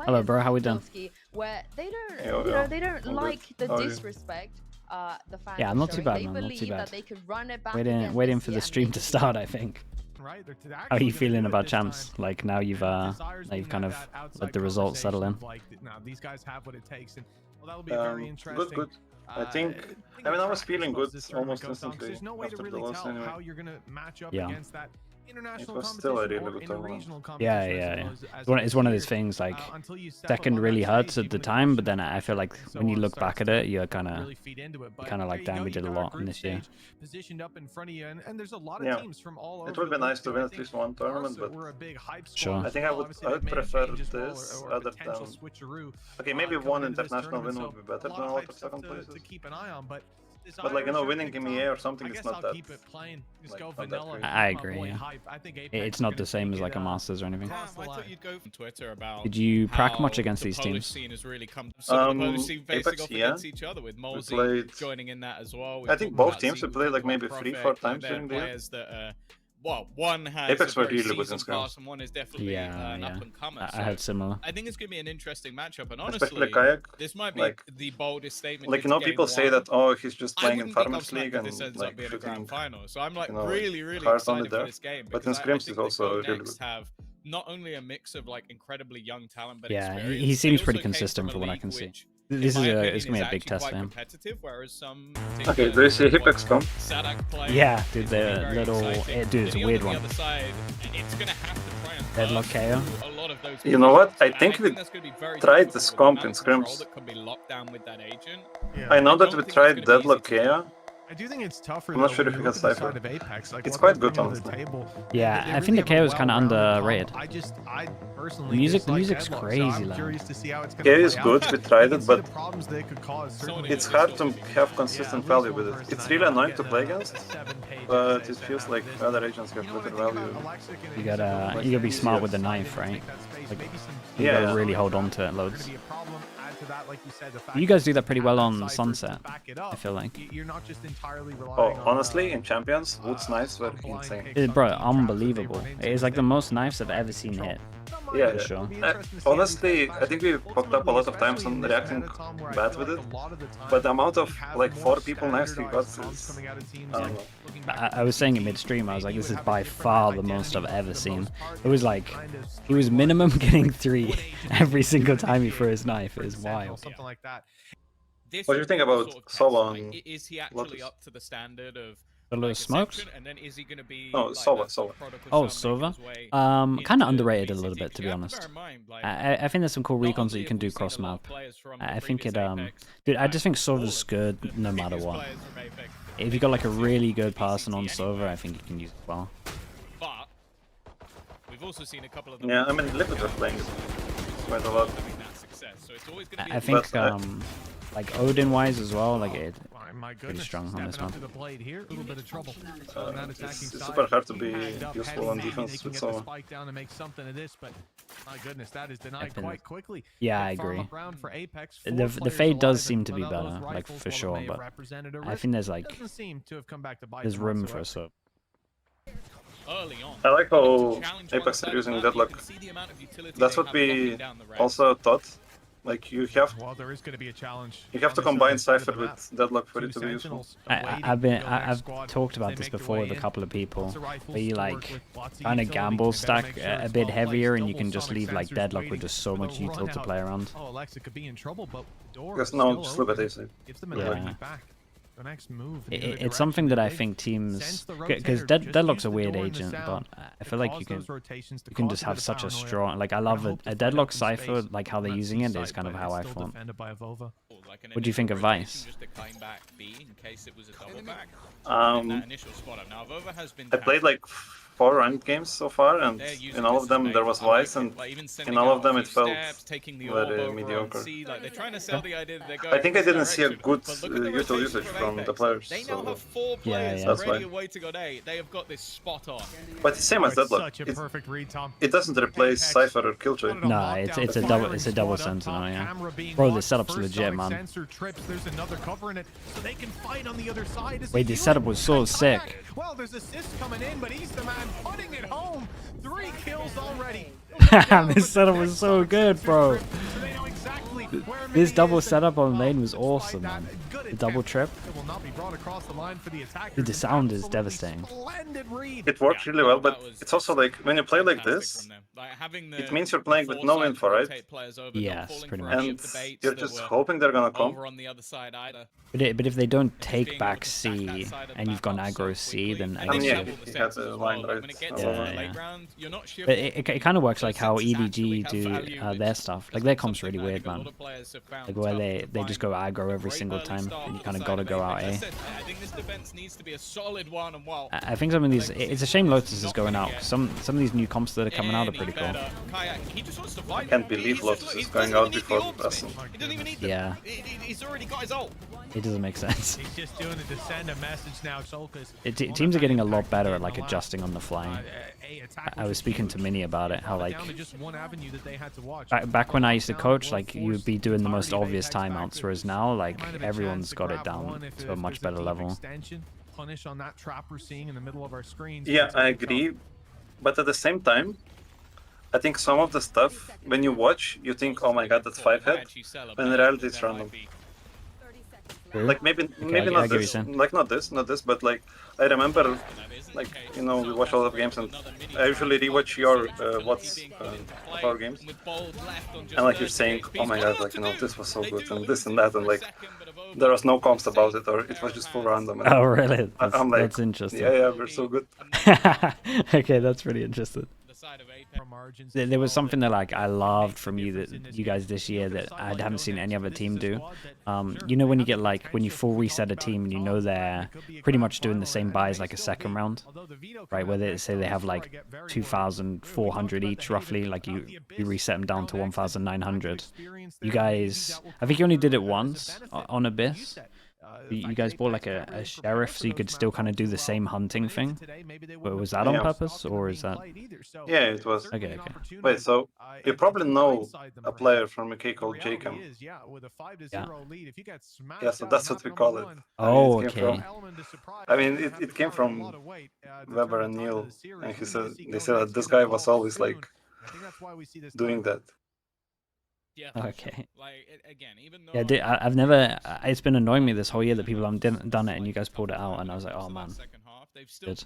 Hello, bro. How we doing? Where they don't, they don't like the disrespect. The fans yeah, I'm not too bad, they man. Not too bad. that they could run it back waiting for the stream to start, I think. Right, how are you feeling about champs? Like now you've kind of let the results settle in. Now these guys have what it takes, and well, that'll be very interesting. Good. I think. I mean, I was feeling good almost instantly There's no way to after the really loss tell anyway. how you're gonna match up against that international was still a really competition good or tournament. regional competition. Yeah. It's one of those things like second really hurts at the time, but then I feel like when you look back at it, you're kind of like, damn, we did a lot in this year. Positioned up in front of you, and there's a lot of teams from all over. It would be nice to win at least one tournament, but sure. I think I would prefer this other than. Okay, maybe one international win would be better than a lot of second places. To keep an eye on, but like, you know, winning EMEA or something is not that. I agree. Yeah. It's not the same as like a Masters or anything. I thought you'd go from Twitter about. Did you prac much against these teams? Scene has really come. So the Polish scene facing Apeks, off against each other with Molesy joining in that as well. I think both teams have played like maybe 3-4 times during the year. Well, one has Apeks a were very really good in seasoned scrims. pass, and one is definitely an up and comer. I had similar. I think it's going to be an interesting matchup, and Especially honestly, Kayak, this might be like, the boldest statement. Like, you know, people say that, oh, he's just playing in Farmers League League and and this like being a grand freaking, final. So I'm like you know, really hard on excited for this game. But in scrims, it's also really good. Have not only a mix of like incredibly young talent, but yeah, experience. he seems pretty consistent from what I can see. This is it's gonna be a big test for him. Okay, do you see Apeks come? Yeah, dude, the little dude, it's a weird one. Deadlock KO. You know what? I think we tried this comp in scrims. I know that we tried Deadlock KO. I do think it's tougher. I'm not sure if you can Cypher. Like, it's quite good, honestly. Yeah, I think the KO is kind of underrated. I personally the music's crazy loud. KO is good, we tried it, but it's hard to have consistent value with it. It's really annoying to play against, but it feels like other agents have better value. You gotta be smart with the knife, right? Like, you gotta really hold on to it loads. You guys do that pretty well on Sunset, I feel like. Oh, honestly, in Champions, Wood's knives were insane. Bro, unbelievable. It is like the most knives I've ever seen hit. Yeah, for sure. Honestly, I think we fucked up a lot of times on reacting bad with it, but the amount of like 4 people knives we got is, I don't know. I was saying in midstream, I was like, this is by far the most I've ever seen. It was like, he was minimum getting 3 every single time he threw his knife. It was wild. What do you think about Solo and Is he actually up to the standard of The little smokes? and then is he going to be No, Sova. Oh, Sova? Kind of underrated a little bit, to be honest. I think there's some cool recons that you can do cross map. I think it, dude, I just think Sova's good no matter what. If you got like a really good person on Sova, I think you can use it well. But we've also seen a couple of yeah, I mean, Liquid are playing quite a lot. I think, like Odin wise as well, like it. Pretty strong on this one. It's super hard to be useful on defense with Sova. Yeah, I agree. The fade does seem to be better, like for sure, but I think there's like there's room for a sub. I like how Apeks are using Deadlock. That's what we also thought. Like you have, there is going to be a challenge. You have to combine Cypher with Deadlock for it to be useful. I've talked about this before with a couple of people. Where you like kind of gamble stack a bit heavier, and you can just leave like Deadlock with just so much util to play around. Oh, Alexa could be in trouble, but because now just look at this. Yeah. The next move it's something that I think teams, because Deadlock's a weird agent, but I feel like you can just have such a strong, like I love a Deadlock Cypher, like how they're using it is kind of how I thought. What do you think of Vice? I played like 4 ranked games so far, and in all of them there was Vice, and in all of them it felt very mediocre. I think I didn't see a good util usage from the players, so that's why. But it's same as Deadlock. It doesn't replace Cypher or Killjoy. No, it's a double sentinel, yeah. Bro, the setup's legit, man. Wait, the setup was so sick. Well, there's assists coming in, but he's the man putting it home. 3 kills already. This setup was so good, bro. This double setup on lane was awesome, man. The double trip. Dude, the sound is devastating. It worked really well, but it's also like when you play like this, it means you're playing with no info, right? Yes, pretty much. And you're just hoping they're gonna come. But if they don't take back C and you've gone aggro C, then I guess yeah, you... he had the line right. But it kind of works like how EDG do their stuff. Like their comp's really weird, man. Like where they just go aggro every single time, and you kind of gotta go out A. I think this defense needs to be a solid one, and while I think some of these... It's a shame Lotus is going out. Some of these new comps that are coming out are pretty cool. I can't believe Lotus is going out before us. Yeah. He's already got his ult. It doesn't make sense. He's just doing it to send a message now, Soulcas. Teams are getting a lot better at like adjusting on the fly. I was speaking to Minnie about it, how like back when I used to coach, like you'd be doing the most obvious timeouts, whereas now like everyone's got it down to a much better level. Yeah, I agree, but at the same time, I think some of the stuff when you watch, you think, "Oh my God, that's 5-head," but in reality, it's random. Like maybe not this, like not this, but like I remember, like you know, we watch a lot of games, and I usually rewatch your our games, and like you're saying, oh my God, like you know, this was so good, and this and that, and like there was no comps about it, or it was just full random. Oh really? I'm like, that's interesting. Yeah, we're so good. Okay, that's pretty interesting. There was something that like I loved from you guys this year that I haven't seen any other team do. You know when you get like when you full reset a team and you know they're pretty much doing the same buys like a second round, right? Where they say they have like 2,400 each roughly, like you reset them down to 1,900. You guys, I think you only did it once on Abyss. You guys bought like a sheriff so you could still kind of do the same hunting thing? But was that on purpose or is that... Yeah, it was. Okay. Wait, so you probably know a player from UK called Geko. Yeah, so that's what we call it. Oh, it okay. I mean, it came from Weber and Neil, and they said that this guy was always like doing that. Yeah, okay. Sure. Like again, even though I've never. It's been annoying me this whole year that people haven't done it, and you guys pulled it out, and I was like, oh man. Good.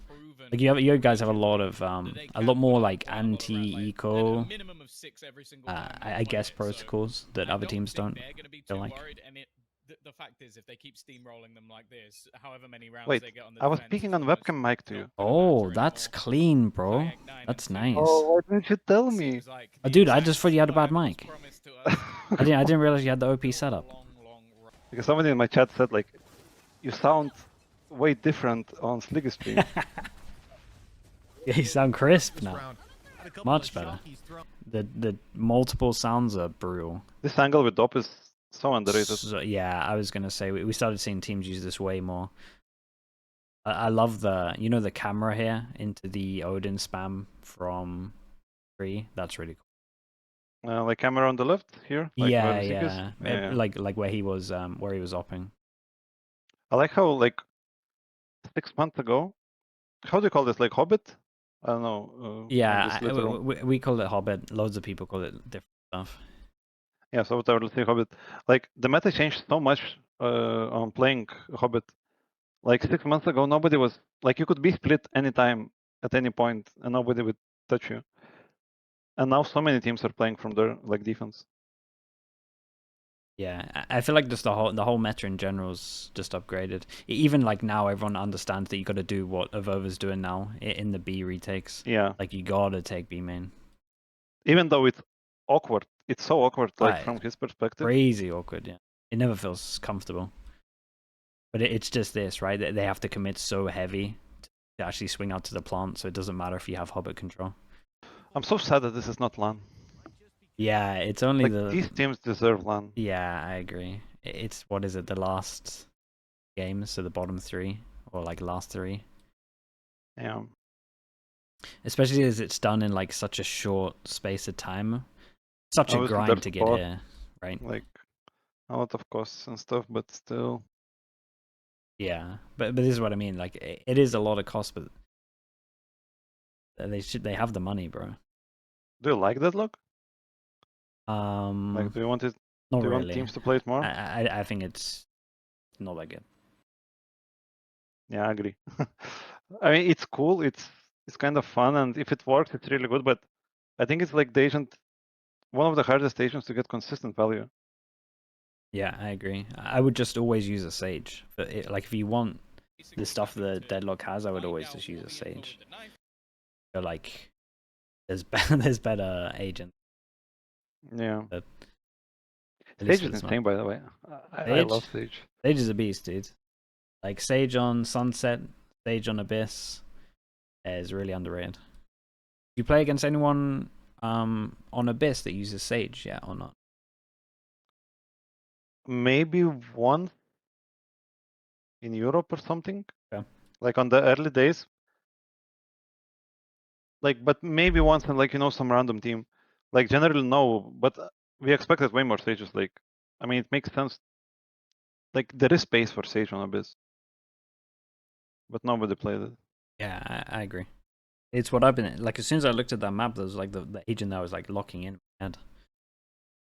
Like you guys have a lot more like anti-eco, I guess protocols that other teams don't feel like. The fact is, if they keep steamrolling them like this, however many rounds Wait, they get on the I was defense, speaking on webcam mic to you. Oh, that's clean, bro. That's nice. Oh, why didn't you tell me? Oh, dude, I just thought you had a bad mic. I didn't realize you had the OP setup. Because somebody in my chat said like, you sound way different on Sliggy stream. Yeah, you sound crisp now. Much better. The multiple sounds are brutal. This angle with DOP is so underrated. So, yeah, I was gonna say we started seeing teams use this way more. I love the camera here into the Odin spam from 3. That's really cool. Like camera on the left here. Like yeah. Like where he was OPing. I like how like 6 months ago, how do you call this? Like Hobbit? I don't know. Yeah, we call it Hobbit. Loads of people call it different stuff. Yeah, so whatever, let's say Hobbit. Like the meta changed so much on playing Hobbit. Like 6 months ago, nobody was like you could be split anytime at any point, and nobody would touch you. And now so many teams are playing from their like defense. Yeah, I feel like just the whole meta in general is just upgraded. Even like now, everyone understands that you got to do what Evova's doing now in the B retakes. Yeah, like you gotta take B main. Even though it's awkward, it's so awkward. Like from his perspective, crazy awkward. Yeah, it never feels comfortable. But it's just this, right? They have to commit so heavy to actually swing out to the plant, so it doesn't matter if you have Hobbit control. I'm so sad that this is not LAN. Yeah, it's only like, these teams deserve LAN. Yeah, I agree. It's what is it? The last games, so the bottom 3 or like last 3. Yeah. Especially as it's done in like such a short space of time. Such a grind to get here, right? Like a lot of costs and stuff, but still. Yeah, but this is what I mean. Like it is a lot of cost, but they have the money, bro. Do you like Deadlock? Like, do you want it Not Do you really. want teams to play it more? I think it's not that good. Yeah, I agree. I mean, it's cool. It's kind of fun, and if it works, it's really good. But I think it's like the agent, one of the hardest agents to get consistent value. Yeah, I agree. I would just always use a Sage. But like, if you want the stuff that Deadlock has, I would always just use a Sage. But like, there's better agents. Yeah. At Sage least for is this insane, map. by the way. I love Sage. Sage is a beast, dude. Like, Sage on Sunset, Sage on Abyss is really underrated. Do you play against anyone on Abyss that uses Sage yet or not? Maybe one in Europe or something. Yeah. Like on the early days. Like, but maybe once in, like, you know, some random team. Like, generally no, but we expected way more Sages. Like, I mean, it makes sense. Like, there is space for Sage on Abyss. But nobody played it. Yeah, I agree. It's what I've been like. As soon as I looked at that map, there was like the agent that was like locking in. And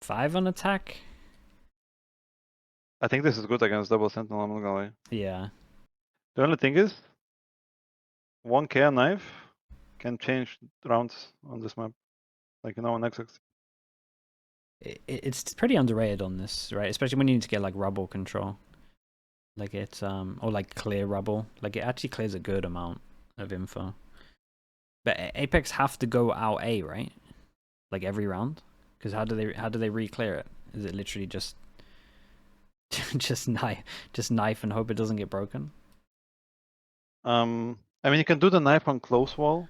5 on attack. I think this is good against double sentinel. I'm not gonna lie. Yeah. The only thing is, 1k a knife can change rounds on this map. Like, you know, on Excecs. It's pretty underrated on this, right? Especially when you need to get like rubble control. Like it's or like clear rubble. Like it actually clears a good amount of info. But Apeks have to go out A, right? Like every round? Because how do they re-clear it? Is it literally just just knife and hope it doesn't get broken? I mean, you can do the knife on close wall,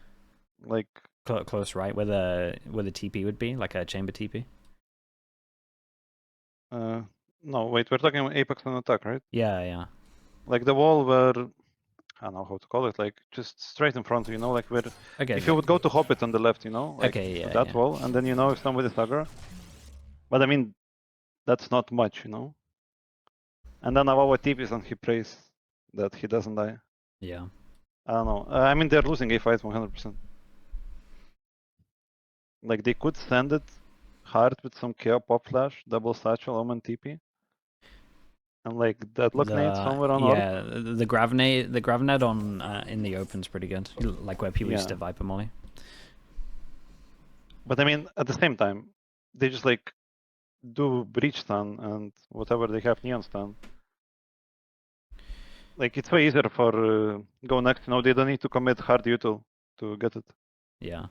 like Close, right? Where the TP would be, like a chamber TP. no, wait, we're talking about Apeks on attack, right? Yeah. Like the wall where, I don't know how to call it, like just straight in front, you know, like where Okay. if you would go to Hobbit on the left, you know, like Okay, yeah, that yeah. wall, and then you know if somebody's aggro. But I mean, that's not much, you know. And then our TPs and he prays that he doesn't die. Yeah. I don't know. I mean, they're losing a fight 100%. Like they could send it hard with some KO pop flash, double satchel, Omen TP. And like Deadlock nade somewhere on orb. Yeah, the Gravenade on in the open's pretty good. Like where people used to Viper Molly. But I mean, at the same time, they just like do breach stun and whatever they have neon stun. Like it's way easier for go next. You know, they don't need to commit hard util to get it. Yeah,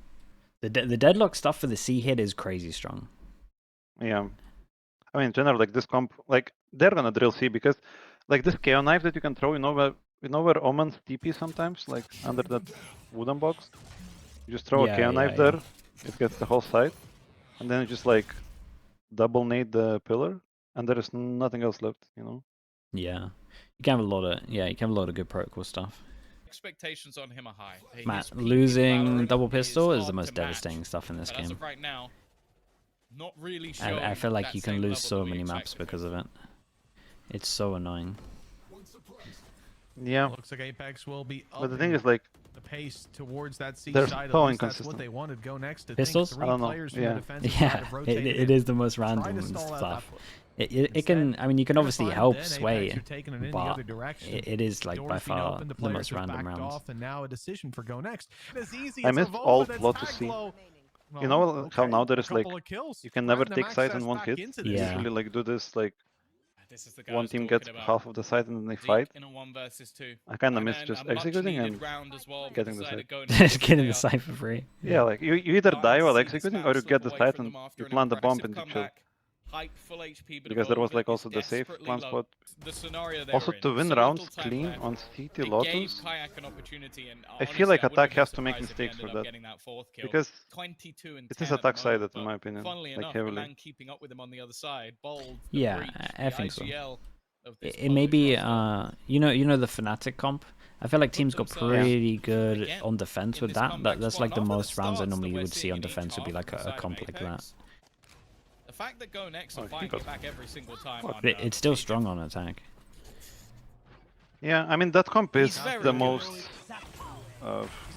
the Deadlock stuff for the C hit is crazy strong. Yeah, I mean, in general, like this comp, like they're gonna drill C because, like this KO knife that you can throw, you know where Omen's TP sometimes, like under that wooden box. You just throw a KO knife there, it gets the whole side, and then you just like double nade the pillar, and there is nothing else left, you know. Yeah, you can have a lot of good protocol stuff. Expectations on him are high. Matt, losing double pistol is the most devastating stuff in this game. Right now, not really I feel like you can lose so many maps because of it. It's so annoying. Yeah. Looks like Apeks will be up. But the thing is, like, the pace towards that C they're side. so That's what inconsistent. they wanted. Go next to Pistols? Think 3 I don't know. players from Yeah. the defensive side Yeah, have rotated it is the most Try to random stall out stuff. that It can, I mean, you can Trying to obviously find help then sway, Apeks are taking it in the but other direction. it is like by Doors being far open, the players most have random backed rounds. off, and now a decision for go next. As easy I as missed Evolve, all that's Lotus C. Aglo. You know how now there is like, Couple of kills. you can never Spreading take them sides in access one back hit. into You this. Yeah. usually like do this like This is the guy I one was team talking gets about. half of the side and then they Deep fight. in a 1 versus 2. I kind of And miss then just a much executing needed and round as well. getting the Decided side. going into Just getting the playoff. cipher free. Yeah, like you either Starting die to while see this executing map or you slip get the away side from and them after you an plant the bomb impressive and you chill. comeback. Hype full HP, but Because there was Evolve like is also the safe desperately plant low. spot. The scenario they're Also in. to win So rounds little time clean left. on CT They Lotus. gave Kayak an opportunity, and I feel like honestly, attack I has wouldn't to be make surprised if he mistakes ended for up that. getting that 4th kill. Because 22 and it is 10 at the attack sided moment, in but my opinion. funnily Like enough, the heavily. man keeping up with him on the other side, Bold, the Yeah, Breach, I the think so. IGL of this It may be, roster. you know the Fnatic comp. I feel like teams got themselves pretty good again on defense in with this that. comeback That's squad. like the And after most rounds I starts normally that we're would see seeing on in each defense would be half like from the a side of comp like that. Apeks, the fact that Go Next Oh, are he fighting got- it back every single time. Fuck. under It's still TJ. strong on attack. Yeah, I mean that comp is He's very the good. most He's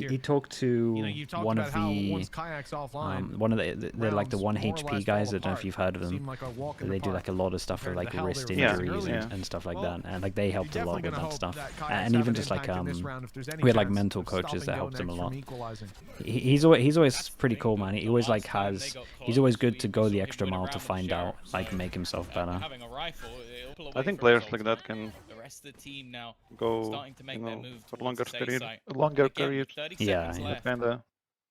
here. he talked to You know, you talked one about of how the once Kayak's offline, one of they're like the rounds one more or HP less guys. I fall don't know if apart. you've heard of them. Seemed like a walk in the They do park like a lot of stuff with compared like to how they wrist were Yeah. injuries earlier. and stuff like Well, that, and like they helped a lot definitely with gonna that hope stuff. that Kayak's And have even an just like impact in this round if there's any we had like chance mental of stop coaches and that go helped him a next lot. from equalizing. He's always pretty cool, man. He always like has he's always good to go the extra mile to find out, like make himself better. Having a rifle, it'll pull I away think from his players like that ultimate. can The rest of the team now go, starting to make you their know, move for towards longer the safe period, site. longer Again, period. with 30 Yeah, seconds yeah. left. Kinda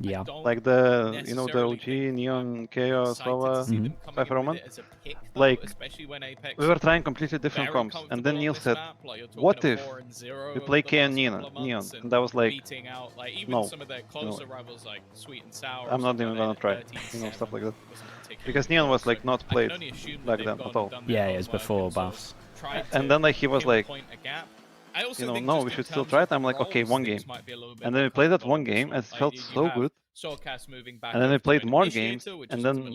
Yeah. Like the, you know, the OG, Neon, Chaos, Sova, Cypher Roman. Like, we were trying completely different comps, and then Neil said, what if we play K and Neon? And I was like, no, no, I'm not even gonna try, you know, stuff like that. Because Neon was like not played back then at all. Yeah, it was before buffs. And then like he was like, you know, no, we should still try it. I'm like, okay, one game. And then we played that one game, and it felt so good. And then we played more games, and then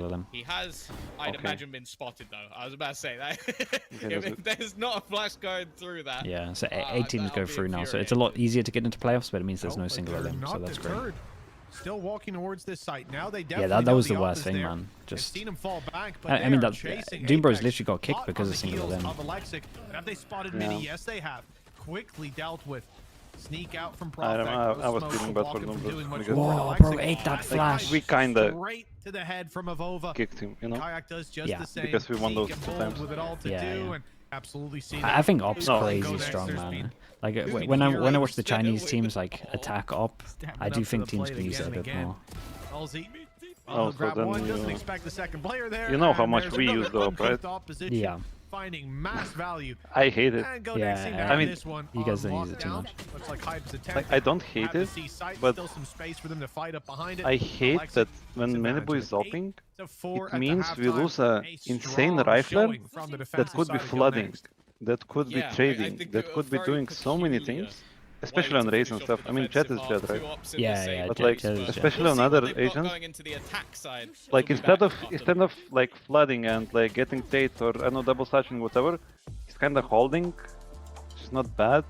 single limb. He has, I'd imagine, been spotted though. I was about to say that. Okay, if there's not a flash going through that. Yeah, so 8 teams that'll go be through now, so it's a lot easier to get into playoffs, but it means there's no But single they're limb, so not that's great. deterred. Still walking towards this site. Now they Yeah, definitely that know was the op worst is thing, there. man. They've Just seen him fall back, but I mean, that chasing Doombro's Apeks literally got kicked hot because on of the single heels limb. of Alexic. And have they spotted Mini? Yes, they have. Quickly dealt with. Sneak out from I don't Prophet. know, I was feeling bad for them, because Whoa, bro, ate that flash. we kinda Straight to the head from Avova. kicked him, you know? Kayak does just Yeah. the same. Because we won those Zeke and two Bold times. with it all to Yeah, do, yeah. and absolutely see I think Op's No, crazy go next, strong, there's man. been- Like there's been when I heroes watch the stepping Chinese with teams the like ball. attack Op, Stepping I up do to think the teams plate can use it a again bit and more. Halsey Oh, so grab then one, doesn't you- expect the second player there. You know how and much there's we another use the op, right? uncooked opposition, Yeah. Finding mass value. I hate it. And Go Yeah, next seem to I have mean, this one you guys on don't use it too lockdown. much. Looks like Hype's attempt. Like, I don't hate Have the it, C site, but still some space for them to fight up behind it. I hate Alexi that takes when advantage Menibu of is it. opping, 8-4 it at the means we halftime. lose a insane strong rifler showing from the that defensive could be side of Go flooding, Next. that could be Yeah, I trading, think that a could be very doing so many peculiar things, especially on raids and stuff. I mean, chat is chat, right? Yeah, But Jet- like, Jet is Jet. especially We'll on see what other they've got agents, going into the attack side. like We'll be back instead after of like flooding and like getting Tate or I know double satching whatever, he's kind of holding, which is not bad.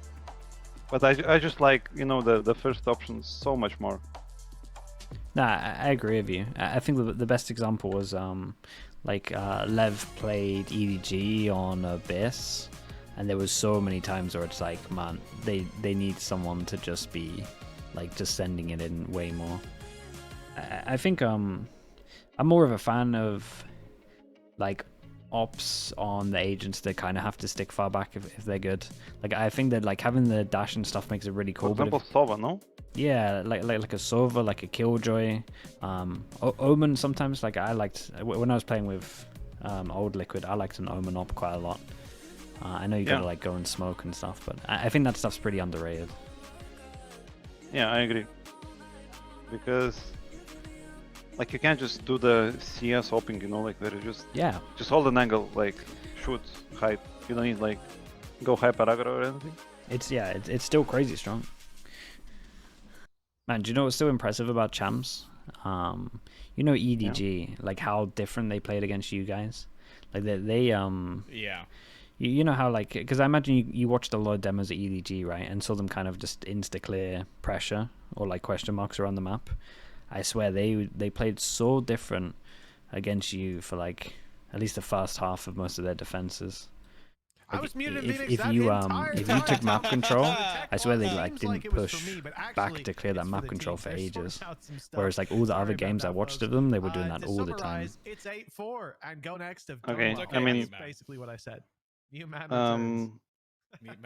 But I just like, you know, the first option so much more. Nah, I agree with you. I think the best example was Lev played EDG on a base, and there was so many times where it's like, man, they need someone to just be like just sending it in way more. I think I'm more of a fan of like ops on the agents that kind of have to stick far back if they're good. Like I think that like having the dash and stuff makes it really For cool. But example, Sova, no? yeah, like a Sova, like a Killjoy, Omen sometimes. Like I liked when I was playing with old Liquid, I liked an Omen op quite a lot. I know you gotta like go and smoke and stuff, but I think that stuff's pretty underrated. Yeah, I agree. Because like you can't just do the CS opping, you know, like where you just hold an angle, like shoot, hype. You don't need like go hyper aggro or anything. It's still crazy strong. Man, do you know what's still impressive about champs? You know EDG, like how different they played against you guys. Like they yeah. You know how like, because I imagine you watched a lot of demos at EDG, right, and saw them kind of just insta clear pressure or like question marks around the map. I swear they played so different against you for like at least the first half of most of their defenses. I Like, was muted if you took map control, I swear they like didn't push back to clear that map control for ages. Whereas like all the other games I watched of them, they were doing that all the time. It's 8-4 and Go Next have Okay, done I mean, that's basically what I said. New man returns.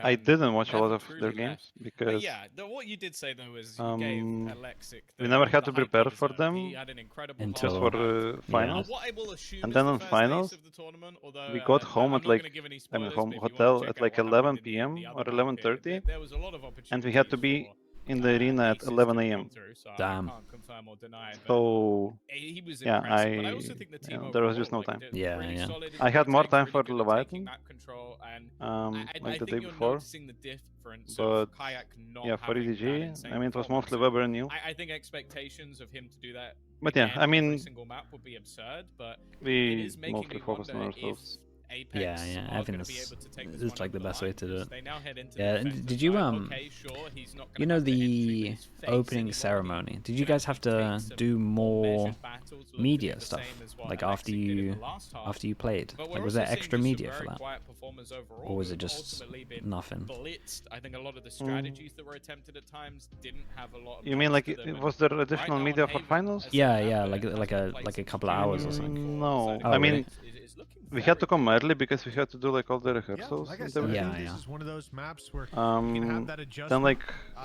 I didn't watch a lot of Never their truly games left. because yeah, what you did say though is you gave Alexic we never had to the hype prepare he for deserved. them He had an incredible until- just half for map. finals. What I will assume And is then the on first finals, ace of the tournament, although, we got home I'm at not like, gonna give any I mean, spoilers, home but if you wanna hotel check at out like what 11 happened in p.m. the or other 11:30, there was a lot of and we had to be opportunities in the arena at aces to 11 come a.m. through, so Damn. I can't confirm or deny it, but So he was yeah, impressive. But I also think the team there was overall, just no like, time. did Yeah, really yeah. solid in I had more rotates, time really for good at Leviathan, taking map control, and like I the think day you're before. noticing the difference But of Kayak not yeah, for having that EDG, insane I mean, it was performance. mostly Weber and you. I think expectations of him to do that But yeah, again I every mean, single map would be absurd, but it we is making mostly me focused on wonder if ourselves. Apeks Yeah, I are think going to be that's able to take this it's one like the over best way line, to do because it. they now head into Yeah, the and defensive did you side. Okay, sure, he's not gonna you know have the entry with the his face opening anymore, ceremony? Did you gonna guys have to take some do more measured battles, look to be media the stuff same as what like Alexic after did in you the last half. after you played? But Like we're was also there seeing extra just some media for very that, quiet performers overall, or was who've it just ultimately been nothing? blitzed. I think a lot of the strategies that were attempted at times didn't have a lot of You mean punch like to them, was there and additional right now media on for Haven, finals? as Yeah, an yeah, advert like has a been placed like a since couple of June hours or something. No, Oh, I mean, really? It's looking we had to very come good. early because we had to do like all the Yeah, rehearsals like I and said, I everything. think Yeah, this yeah. is one of those maps where you can have that adjustment. Then like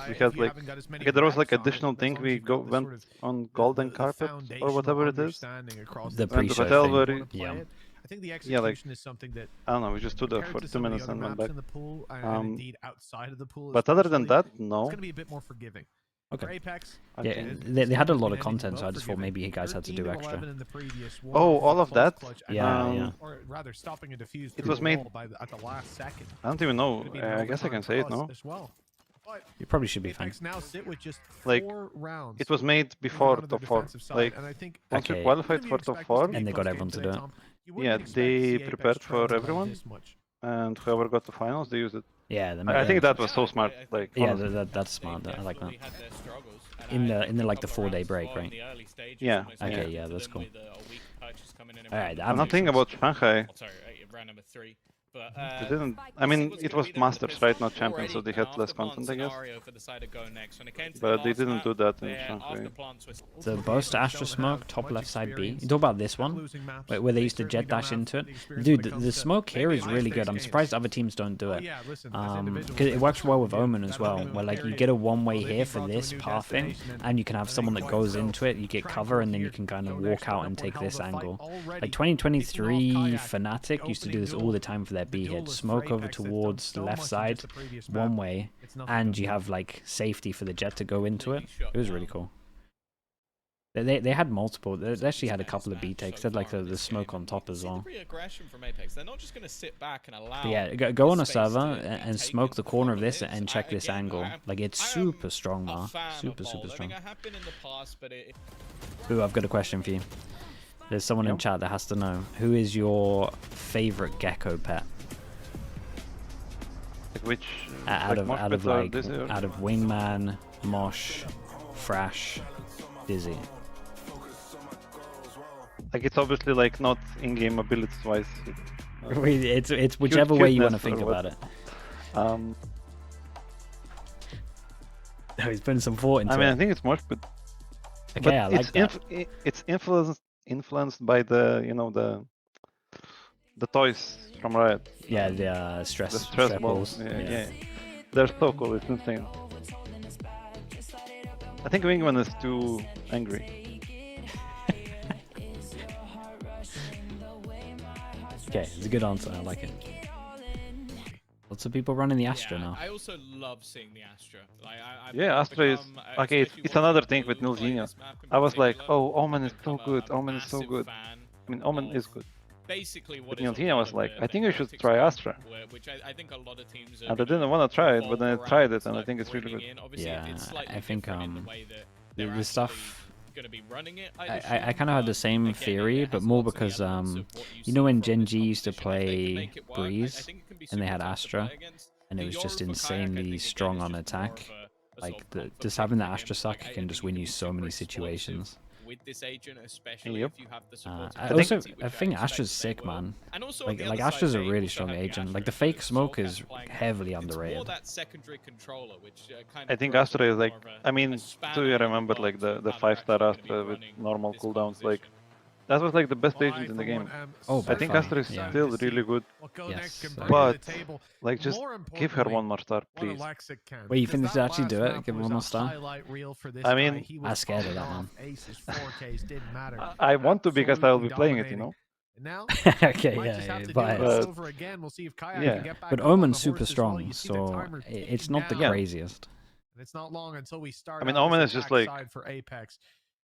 we if had you like haven't got as many okay, there was like reps on it, additional but as thing long as we you've got the went sort of on golden the carpet or foundational whatever it is. understanding across The the Went to pre-show hotel thing. very. Yeah. I think the Yeah, execution like is something that I don't know. We just stood there compared for to 2 some of the minutes other and went maps back. in the pool and indeed outside of the pool, But other than especially, that, it's no. going to be a bit more forgiving. Okay. For Apeks, I Yeah, think- they had a lot of been anything content, but so I just thought forgiving. maybe you guys had to 13 do of extra. 11 in the previous one, Oh, with all a of close that? clutch, Yeah, and- yeah. Or rather, stopping a defuse It through was the made- wall at the last second. I don't even know. Could be an I guess I overtime can for say it, us no? as well. But You probably should be fine. Apeks now sit with just Like, 4 rounds. It was made moving before on to their top 4. defensive side, Like and I think once we Okay. qualified wouldn't for you top expect this 4, to be a And they got close game everyone to today, do it. Tom? You wouldn't yeah, expect to they see Apeks prepared trailing for by everyone, this much. and whoever got the finals, they used it. Yeah, that I makes think sense. that was so smart. Like Yeah, honestly. that's smart. I like that. Definitely had their struggles, and In I the- think in the, a like, the couple of 4-day rounds as break, well in right? the early stages Yeah, almost Okay, led yeah, to that's them cool. with a weak purchase coming in Alright, round that I'm two. not makes thinking sense. about Shanghai. Oh, sorry, round number 3. But They didn't. I mean, it was Masters, right? Not Champions, so they had less content, I guess. But they didn't do that in Shanghai. The Boaster Astra smoke, top left side B. You talk about this one, where they used to jet dash into it. Dude, the smoke here is really good. I'm surprised other teams don't do it. Because it works well with Omen as well, where like you get a one-way here for this pathing, and you can have someone that goes into it, you get cover, and then you can kind of walk out and take this angle. Like 2023 Fnatic used to do this all the time for their B hit. Smoke over towards the left side, one way, and you have like safety for the jet to go into it. It was really cool. They had multiple. They actually had a couple of B takes. They had like the smoke on top as well. But yeah, go on a server and smoke the corner of this and check this angle. Like it's super strong, man. Super strong. Ooh, I've got a question for you. There's someone in chat that has to know, who is your favorite Geko pet? Like which? Out of Wingman, Mosh, Thrash, Dizzy. Like it's obviously like not in-game abilities wise. It's whichever way you want to think about it. No, he's putting some thought into it. I mean, I think it's Mosh, but okay, I like that. It's influenced by the the toys from Riot. Yeah, the stress balls. Yeah, they're so cool. It's insane. I think Wingman is too angry. Okay, it's a good answer. I like it. Lots of people running the Astra now. I also love seeing the Astra. Yeah, Astra is okay. It's another thing with Nilzinho. I was like, oh, Omen is so good. Omen is so good. I mean, Omen is good. Basically, what Nilzinho was like, I think I should try Astra. Which I think a lot of teams and I didn't want to try it, but then I tried it, and I think it's really good. Yeah, I think the stuff. I kind of had the same theory, but more because you know when Gen G used to play Breeze and they had Astra, and it was just insanely strong on attack. Like just having the Astra suck can just win you so many situations. With this agent, especially if you have the support. I think Astra's sick, man. Like Astra's a really strong agent. Like the fake smoke is heavily underrated. I think Astra is like, I mean, do you remember like the 5-star Astra with normal cooldowns? Like that was like the best agent in the game. Oh, I think Astra is still really good. Yes, but like just give her one more star, please. Wait, you think this will actually do it? Give her one more star? I mean, I'm scared of that, man. I want to because I will be playing it, you know. Okay, yeah, but Omen's super strong, so it's not the craziest. It's not long until we start. I mean, Omen is just like for Apeks.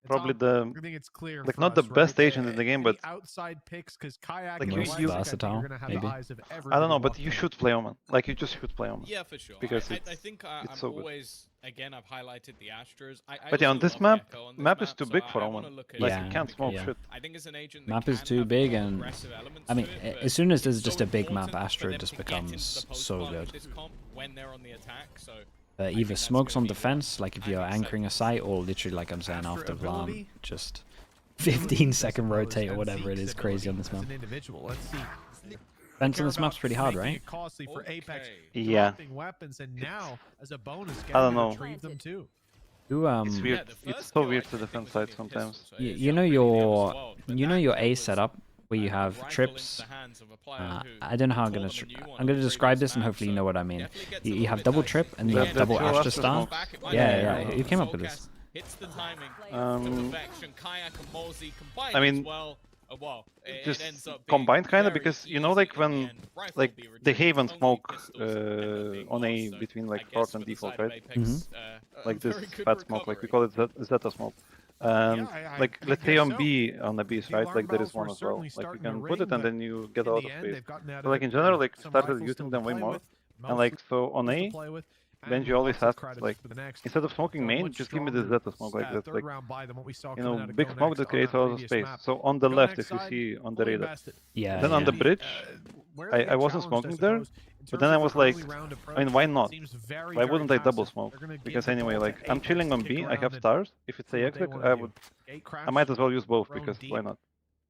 Probably the I think it's clear like not the best agent in the game, but outside picks because kayak like you versatile, maybe. I don't know, but you should play Omen. Like you just should play Omen. Yeah, for sure. Because I think it's so always again I've highlighted the Astras. But yeah, on this map is too big for Omen. Like you can't smoke shit. I think as an agent, map is too big, and I mean, as soon as there's just a big map, Astra just becomes so good. When they're on the attack, so. Either smokes on defense, like if you're anchoring a site, or literally, like I'm saying, after VLAN, just 15-second rotate or whatever it is, crazy on this map. Defense on this map's pretty hard, right? Yeah. I don't know. It's weird. It's so weird to defend side sometimes. You know your A setup where you have trips. I don't know how I'm gonna describe this, and hopefully you know what I mean. You have double trip and you have double Astra star. Yeah, who came up with this? I mean, just combined kind of, because you know, like when like they Haven smoke on A between like short and default, right? Like this fat smoke, like we call it Zeta smoke. And like let's say on B, on the Bs, right? Like there is one as well. Like you can put it and then you get a lot of space. So like in general, like started using them way more. And like so on A, Benji always has like, instead of smoking main, just give me the Zeta smoke like that. Like, you know, big smoke that creates a lot of space. So on the left, if you see on the radar. Yeah. Then on the bridge, I wasn't smoking there, but then I was like, I mean, why not? Why wouldn't I double smoke? Because anyway, like I'm chilling on B, I have stars. If it's a Exec, I might as well use both, because why not?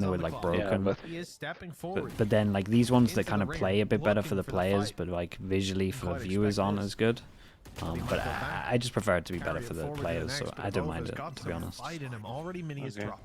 when they were like broken. but He is stepping forward. But then like these ones that kind of play a bit better for the players, but like visually for viewers aren't as good. But I just prefer it to be better for the players, so I don't mind it, to be honest. Already Mini is Okay. dropped.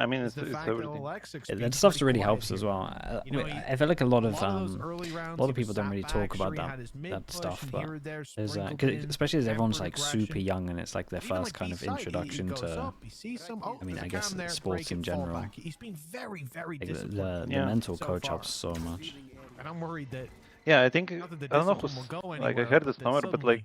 I mean, is it's the fact everything. that Excecs That being stuff pretty really quiet helps here. as well. You know, I feel like a lot of those early rounds, a lot he of people was don't really sat talk back, about sure, he that had his mid that push stuff, and but here or there there's sprinkled in especially as everyone's tempered like super aggression. young and it's like their Even, first like, kind of B side, introduction he goes to up, he sees some, oh, I mean, there's I a guess cam there, sports break in and fall general. back. He's been very, very Like disciplined. the Yeah. mental so coach far. helps so much. And I'm worried that Yeah, I think not that the I don't know discipline who's will go like anywhere, I heard but this that somewhere, but like suddenly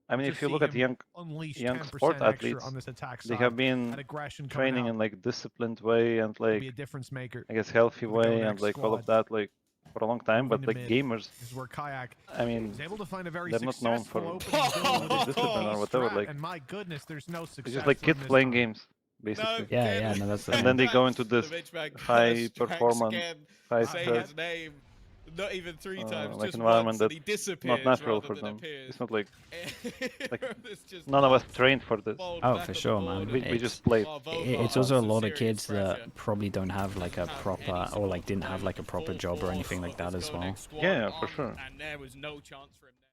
I mean, just if you see look at him unleash young 10% sport extra athletes, on this attack they side, have that been aggression coming training out in like disciplined way and will like be a difference maker I guess healthy for the way Codex and like all of squad. that. Like for a long time, but Moving the to mid gamers, is where Kayak I mean, is able to find a very they're not known successful for opening duel with his discipline or strat, whatever. Like, and my goodness, there's no success. it's just like for kids him this playing time. games, basically. Yeah, no, that's the And thing. then they go into this high performance, high say stress, his name, not even 3 times, like just environment once, and that's he disappears not natural rather for than them. appears. It's not like It's just none of us trained for this. bowled Oh, back for on the sure, board man. We and just played. while It's Volvo also a has lot of serious kids pressure that probably don't have like a proper, or like didn't have like a proper job or anything like that as well. Yeah, for sure. And there was no chance for him there.